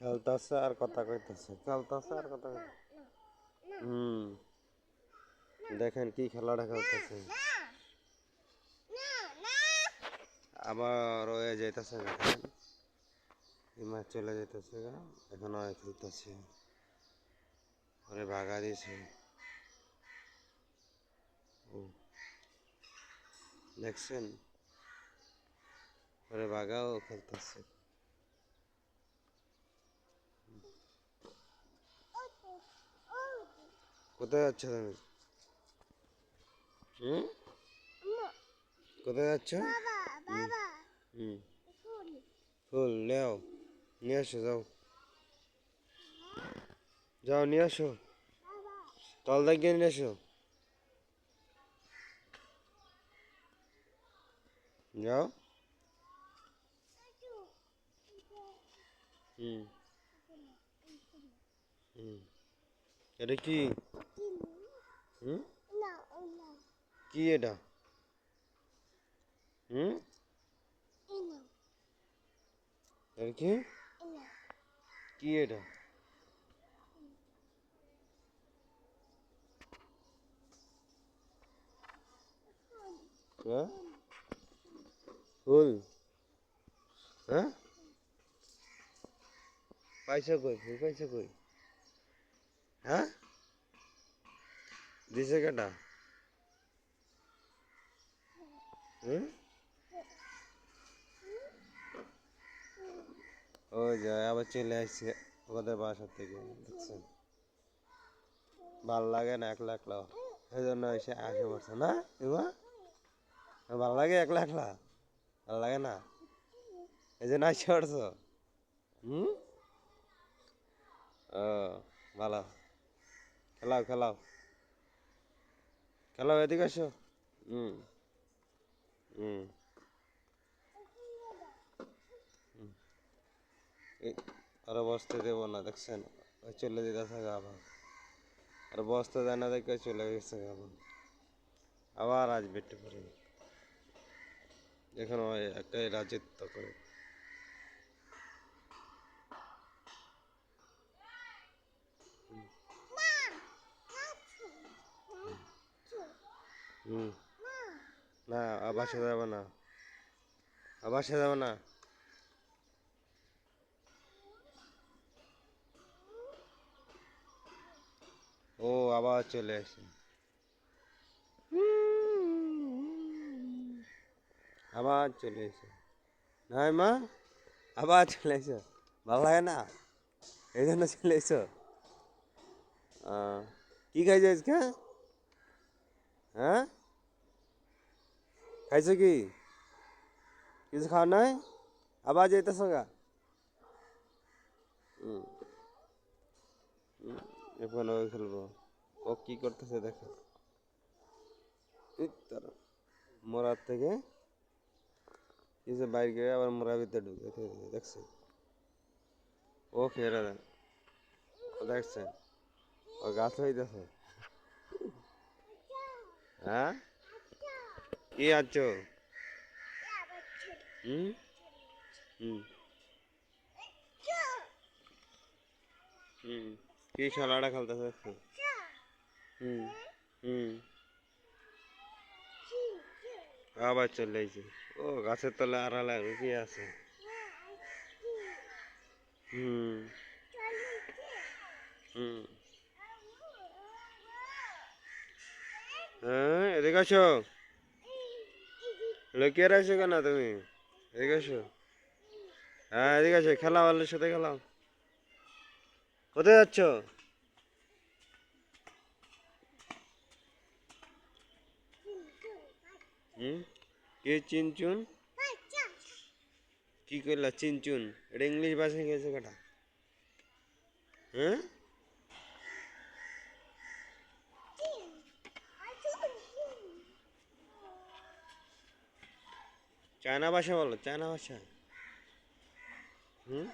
খেলতেছে আর কথা কইতেছে, খেলতেছে আর কথা কইতেছে। দেখেন কি খেলাটা খেলতেছে, আবার ওয়ে যাইতেছে, দেখেন মাছ চলে যাইতেছে, এখন ওয়ে খেলতেছে, ওরে ভাগা দিয়েছে। দেখছেন, ওরে ভাগাও খেলতেছে। কোথায় যাচ্ছ তুমি? কোথায় যাচ্ছ? ফুল নেও, নিয়ে আসো, যাও যাও নিয়ে আসো, তল দাগিয়ে নিয়ে আসো, যাও। এটা কি? কি এটা? এটা কি? কি এটা? ফুল? হ্যাঁ, পাইছো কই? ফুল পাইছো কই? হ্যাঁ, দিছে কেটা? ওই যে আবার চলে আসছে ওদের বাসা থেকে, দেখছেন? ভাল লাগে না একলা একলা, এই জন্য এসে আসে পড়ছে না। এবার ভাল লাগে একলা একলা, ভাল লাগে না, এই জন্য আসে পড়ছো। ও ভালো, খেলাও খেলাও খেলাও, এদিকে আসো। হুম হুম আরো বসতে দেবো না, দেখছেন? ওই চলে যেতে থাকে আবার, আর বসতে দেয় না দেখে চলে গেছে আবার, আবার আসবে একটু পরে। এখন ওই একটাই রাজত্ব করে। হুম, না আবার সে যাবে না, আবার সে যাবে না। ও আবার চলে আসে, আবার চলে এসে, নাই মা, আবার চলে এসো, ভালো লাগে না, এই জন্য চলে এসো। কি খাইছো আজকে? হ্যাঁ, খাইছো কি? কিছু খাওয়া নাই, আবার যাইতেছ গা। এখন ওই খেলবো, ও কি করতেছে দেখো, মোরার থেকে কিছু বাইরে গিয়ে আবার মোরার ভিতরে ঢুকে দেখছে, ও ফেরা দেন, দেখছে ও গাছ হইতেছে। হ্যাঁ, কি আছো? হুম হুম হুম, কি খেলাটা খেলতেছে দেখছো? হুম হুম, আবার চলে আইছে, ও গাছের তলে আড়ালে লুকিয়ে আছে। হুম হুম, হ্যাঁ এদিকে আসো, লুকিয়ে রয়েছো কেন তুমি? এদিকে আসো, হ্যাঁ এদিকে আসো, খেলাও আল্লাহর সাথে খেলাও। কোথায় যাচ্ছ? হুম, কে চিনচুন? কি করলা চিনচুন? এটা ইংলিশ ভাষায় গেছে কাটা। হ্যাঁ, চায়না ভাষা বলো, চায়না ভাষা। হুম।